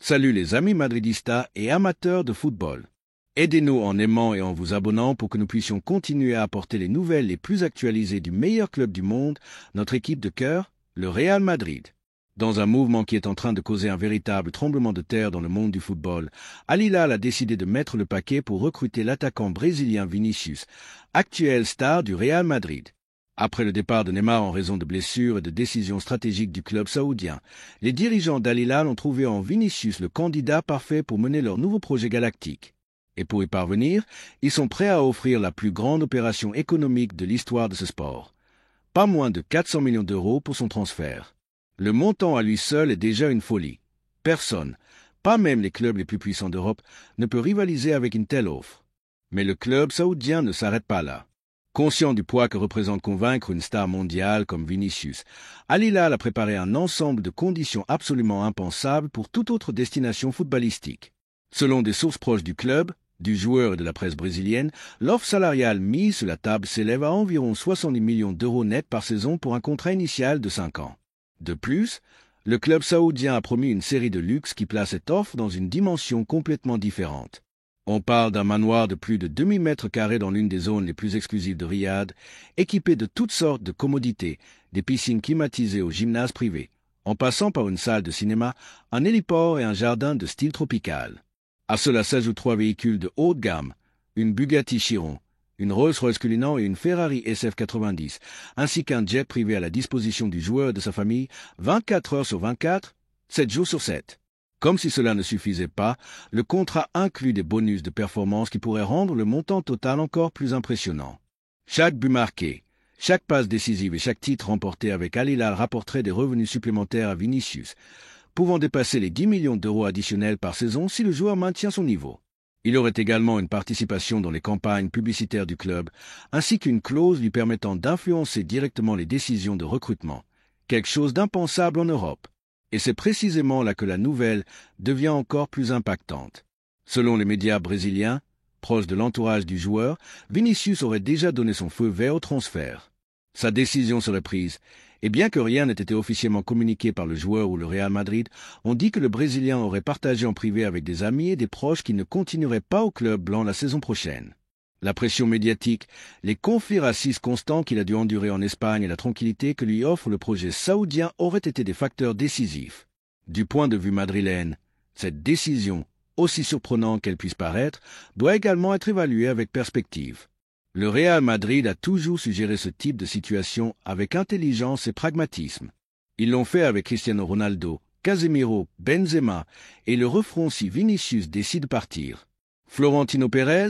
Salut les amis madridistas et amateurs de football. Aidez-nous en aimant et en vous abonnant pour que nous puissions continuer à apporter les nouvelles les plus actualisées du meilleur club du monde, notre équipe de cœur, le Real Madrid. Dans un mouvement qui est en train de causer un véritable tremblement de terre dans le monde du football, Al Hilal a décidé de mettre le paquet pour recruter l'attaquant brésilien Vinicius, actuel star du Real Madrid. Après le départ de Neymar en raison de blessures et de décisions stratégiques du club saoudien, les dirigeants d'Al Hilal ont trouvé en Vinicius le candidat parfait pour mener leur nouveau projet galactique. Et pour y parvenir, ils sont prêts à offrir la plus grande opération économique de l'histoire de ce sport. Pas moins de 400 millions d'euros pour son transfert. Le montant à lui seul est déjà une folie. Personne, pas même les clubs les plus puissants d'Europe, ne peut rivaliser avec une telle offre. Mais le club saoudien ne s'arrête pas là. Conscient du poids que représente convaincre une star mondiale comme Vinicius, Al Hilal a préparé un ensemble de conditions absolument impensables pour toute autre destination footballistique. Selon des sources proches du club, du joueur et de la presse brésilienne, l'offre salariale mise sur la table s'élève à environ 70 millions d'euros nets par saison pour un contrat initial de 5 ans. De plus, le club saoudien a promis une série de luxe qui place cette offre dans une dimension complètement différente. On parle d'un manoir de plus de 2000 mètres carrés dans l'une des zones les plus exclusives de Riyad, équipé de toutes sortes de commodités, des piscines climatisées au gymnase privé, en passant par une salle de cinéma, un héliport et un jardin de style tropical. À cela s'ajoutent 3 véhicules de haute gamme, une Bugatti Chiron, une Rolls-Royce Cullinan et une Ferrari SF90, ainsi qu'un jet privé à la disposition du joueur et de sa famille 24 heures sur 24, 7 jours sur 7. Comme si cela ne suffisait pas, le contrat inclut des bonus de performance qui pourraient rendre le montant total encore plus impressionnant. Chaque but marqué, chaque passe décisive et chaque titre remporté avec Al Hilal rapporterait des revenus supplémentaires à Vinicius, pouvant dépasser les 10 millions d'euros additionnels par saison si le joueur maintient son niveau. Il aurait également une participation dans les campagnes publicitaires du club, ainsi qu'une clause lui permettant d'influencer directement les décisions de recrutement, quelque chose d'impensable en Europe. Et c'est précisément là que la nouvelle devient encore plus impactante. Selon les médias brésiliens, proches de l'entourage du joueur, Vinicius aurait déjà donné son feu vert au transfert. Sa décision serait prise, et bien que rien n'ait été officiellement communiqué par le joueur ou le Real Madrid, on dit que le Brésilien aurait partagé en privé avec des amis et des proches qu'il ne continuerait pas au club blanc la saison prochaine. La pression médiatique, les conflits racistes constants qu'il a dû endurer en Espagne et la tranquillité que lui offre le projet saoudien auraient été des facteurs décisifs. Du point de vue madrilène, cette décision, aussi surprenante qu'elle puisse paraître, doit également être évaluée avec perspective. Le Real Madrid a toujours su gérer ce type de situation avec intelligence et pragmatisme. Ils l'ont fait avec Cristiano Ronaldo, Casemiro, Benzema, et le referont si Vinicius décide de partir. Florentino Pérez,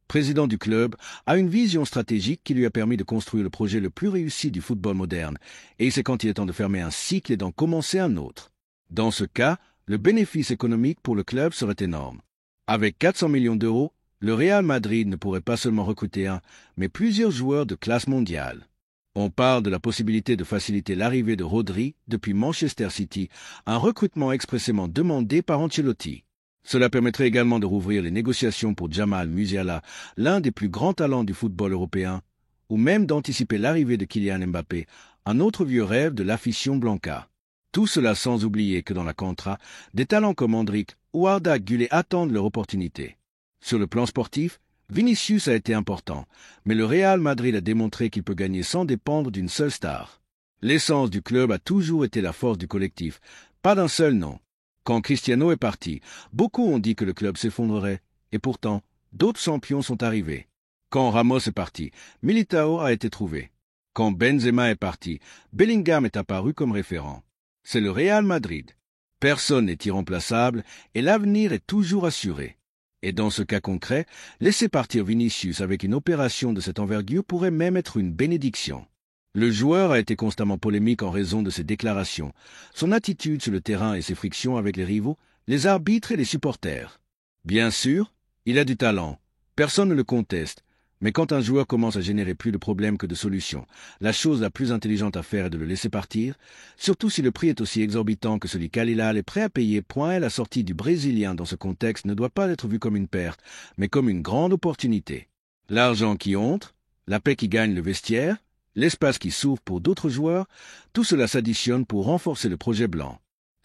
président du club, a une vision stratégique qui lui a permis de construire le projet le plus réussi du football moderne, et c'est quand il est temps de fermer un cycle et d'en commencer un autre. Dans ce cas, le bénéfice économique pour le club serait énorme. Avec 400 millions d'euros, le Real Madrid ne pourrait pas seulement recruter un, mais plusieurs joueurs de classe mondiale. On parle de la possibilité de faciliter l'arrivée de Rodri depuis Manchester City, un recrutement expressément demandé par Ancelotti. Cela permettrait également de rouvrir les négociations pour Jamal Musiala, l'un des plus grands talents du football européen, ou même d'anticiper l'arrivée de Kylian Mbappé, un autre vieux rêve de l'afición blanca. Tout cela sans oublier que dans la contra, des talents comme Endrick ou Arda Güler attendent leur opportunité. Sur le plan sportif, Vinicius a été important, mais le Real Madrid a démontré qu'il peut gagner sans dépendre d'une seule star. L'essence du club a toujours été la force du collectif, pas d'un seul nom. Quand Cristiano est parti, beaucoup ont dit que le club s'effondrerait, et pourtant, d'autres champions sont arrivés. Quand Ramos est parti, Militao a été trouvé. Quand Benzema est parti, Bellingham est apparu comme référent. C'est le Real Madrid. Personne n'est irremplaçable et l'avenir est toujours assuré. Et dans ce cas concret, laisser partir Vinicius avec une opération de cette envergure pourrait même être une bénédiction. Le joueur a été constamment polémique en raison de ses déclarations, son attitude sur le terrain et ses frictions avec les rivaux, les arbitres et les supporters. Bien sûr, il a du talent, personne ne le conteste, mais quand un joueur commence à générer plus de problèmes que de solutions, la chose la plus intelligente à faire est de le laisser partir, surtout si le prix est aussi exorbitant que celui qu'Al Hilal est prêt à payer. La sortie du Brésilien dans ce contexte ne doit pas être vue comme une perte, mais comme une grande opportunité. L'argent qui entre, la paix qui gagne le vestiaire, l'espace qui s'ouvre pour d'autres joueurs, tout cela s'additionne pour renforcer le projet blanc.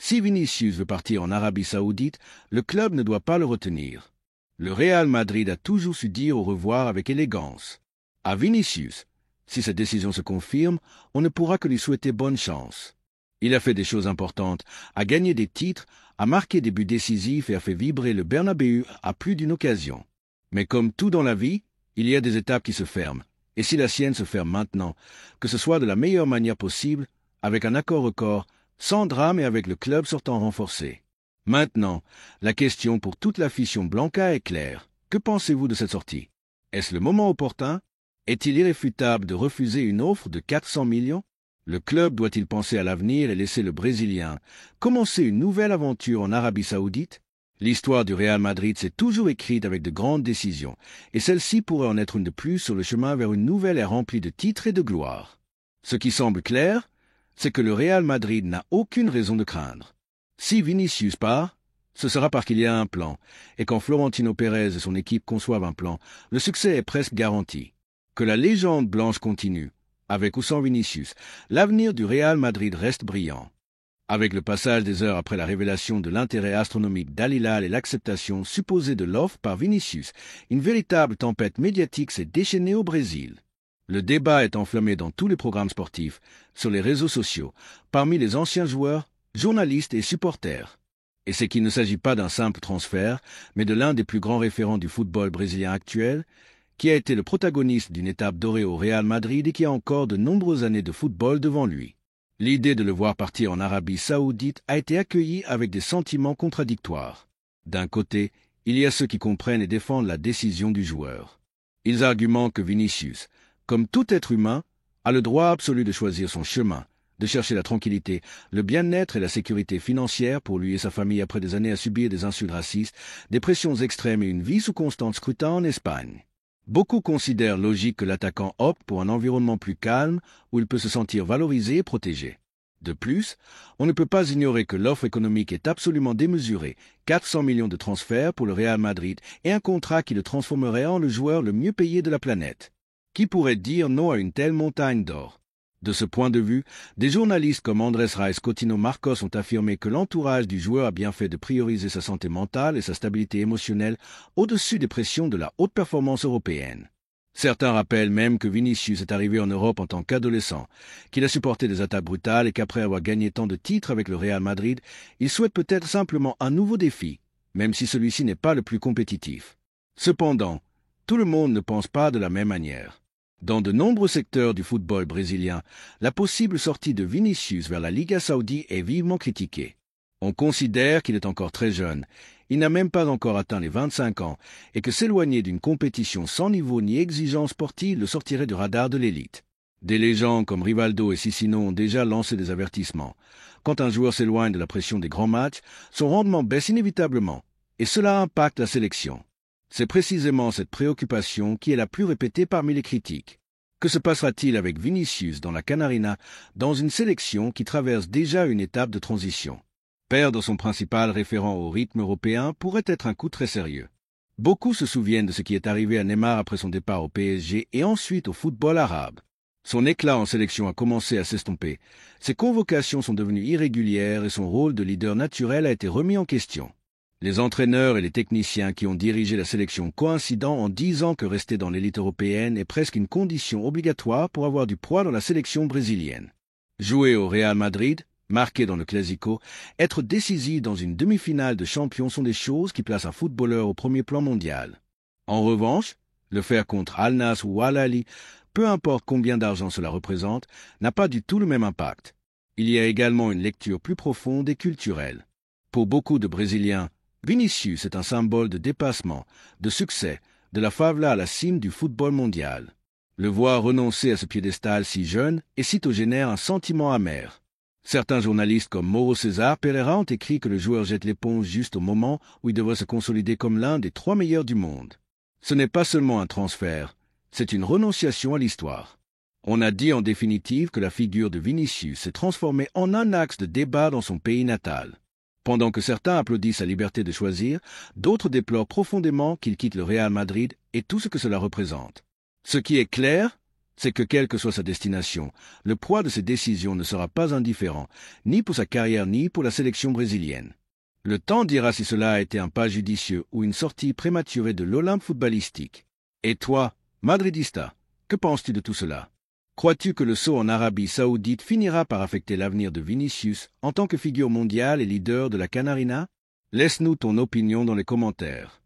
Si Vinicius veut partir en Arabie Saoudite, le club ne doit pas le retenir. Le Real Madrid a toujours su dire au revoir avec élégance. À Vinicius, si cette décision se confirme, on ne pourra que lui souhaiter bonne chance. Il a fait des choses importantes, a gagné des titres, a marqué des buts décisifs et a fait vibrer le Bernabéu à plus d'une occasion. Mais comme tout dans la vie, il y a des étapes qui se ferment. Et si la sienne se ferme maintenant, que ce soit de la meilleure manière possible, avec un accord record, sans drame et avec le club sortant renforcé. Maintenant, la question pour toute l'afición blanca est claire. Que pensez-vous de cette sortie? Est-ce le moment opportun? Est-il irréfutable de refuser une offre de 400 millions? Le club doit-il penser à l'avenir et laisser le Brésilien commencer une nouvelle aventure en Arabie Saoudite? L'histoire du Real Madrid s'est toujours écrite avec de grandes décisions, et celle-ci pourrait en être une de plus sur le chemin vers une nouvelle ère remplie de titres et de gloire. Ce qui semble clair, c'est que le Real Madrid n'a aucune raison de craindre. Si Vinicius part, ce sera parce qu'il y a un plan, et quand Florentino Pérez et son équipe conçoivent un plan, le succès est presque garanti. Que la légende blanche continue, avec ou sans Vinicius, l'avenir du Real Madrid reste brillant. Avec le passage des heures après la révélation de l'intérêt astronomique d'Al Hilal et l'acceptation supposée de l'offre par Vinicius, une véritable tempête médiatique s'est déchaînée au Brésil. Le débat est enflammé dans tous les programmes sportifs, sur les réseaux sociaux, parmi les anciens joueurs, journalistes et supporters. Et c'est qu'il ne s'agit pas d'un simple transfert, mais de l'un des plus grands référents du football brésilien actuel, qui a été le protagoniste d'une étape dorée au Real Madrid et qui a encore de nombreuses années de football devant lui. L'idée de le voir partir en Arabie Saoudite a été accueillie avec des sentiments contradictoires. D'un côté, il y a ceux qui comprennent et défendent la décision du joueur. Ils argumentent que Vinicius, comme tout être humain, a le droit absolu de choisir son chemin, de chercher la tranquillité, le bien-être et la sécurité financière pour lui et sa famille après des années à subir des insultes racistes, des pressions extrêmes et une vie sous constant scrutin en Espagne. Beaucoup considèrent logique que l'attaquant opte pour un environnement plus calme où il peut se sentir valorisé et protégé. De plus, on ne peut pas ignorer que l'offre économique est absolument démesurée, 400 millions de transferts pour le Real Madrid et un contrat qui le transformerait en le joueur le mieux payé de la planète. Qui pourrait dire non à une telle montagne d'or? De ce point de vue, des journalistes comme Andrés Reis Coutinho Marcos ont affirmé que l'entourage du joueur a bien fait de prioriser sa santé mentale et sa stabilité émotionnelle au-dessus des pressions de la haute performance européenne. Certains rappellent même que Vinicius est arrivé en Europe en tant qu'adolescent, qu'il a supporté des attaques brutales et qu'après avoir gagné tant de titres avec le Real Madrid, il souhaite peut-être simplement un nouveau défi, même si celui-ci n'est pas le plus compétitif. Cependant, tout le monde ne pense pas de la même manière. Dans de nombreux secteurs du football brésilien, la possible sortie de Vinicius vers la Liga Saoudite est vivement critiquée. On considère qu'il est encore très jeune, il n'a même pas encore atteint les 25 ans, et que s'éloigner d'une compétition sans niveau ni exigence sportive le sortirait du radar de l'élite. Des légendes comme Rivaldo et Sissino ont déjà lancé des avertissements. Quand un joueur s'éloigne de la pression des grands matchs, son rendement baisse inévitablement, et cela impacte la sélection. C'est précisément cette préoccupation qui est la plus répétée parmi les critiques. Que se passera-t-il avec Vinicius dans la Canarina, dans une sélection qui traverse déjà une étape de transition? Perdre son principal référent au rythme européen pourrait être un coup très sérieux. Beaucoup se souviennent de ce qui est arrivé à Neymar après son départ au PSG et ensuite au football arabe. Son éclat en sélection a commencé à s'estomper. Ses convocations sont devenues irrégulières et son rôle de leader naturel a été remis en question. Les entraîneurs et les techniciens qui ont dirigé la sélection coïncident en disant que rester dans l'élite européenne est presque une condition obligatoire pour avoir du poids dans la sélection brésilienne. Jouer au Real Madrid, marquer dans le Classico, être décisif dans une demi-finale de champion sont des choses qui placent un footballeur au premier plan mondial. En revanche, le faire contre Al Nassr ou Al Ahly, peu importe combien d'argent cela représente, n'a pas du tout le même impact. Il y a également une lecture plus profonde et culturelle. Pour beaucoup de Brésiliens, Vinicius est un symbole de dépassement, de succès, de la favela à la cime du football mondial. Le voir renoncer à ce piédestal si jeune et sitôt génère un sentiment amer. Certains journalistes comme Mauro César Pereira ont écrit que le joueur jette l'éponge juste au moment où il devrait se consolider comme l'un des 3 meilleurs du monde. Ce n'est pas seulement un transfert, c'est une renonciation à l'histoire. On a dit en définitive que la figure de Vinicius s'est transformée en un axe de débat dans son pays natal. Pendant que certains applaudissent sa liberté de choisir, d'autres déplorent profondément qu'il quitte le Real Madrid et tout ce que cela représente. Ce qui est clair, c'est que quelle que soit sa destination, le poids de ses décisions ne sera pas indifférent, ni pour sa carrière ni pour la sélection brésilienne. Le temps dira si cela a été un pas judicieux ou une sortie prématurée de l'Olympe footballistique. Et toi, madridista, que penses-tu de tout cela? Crois-tu que le saut en Arabie Saoudite finira par affecter l'avenir de Vinicius en tant que figure mondiale et leader de la Canarina? Laisse-nous ton opinion dans les commentaires.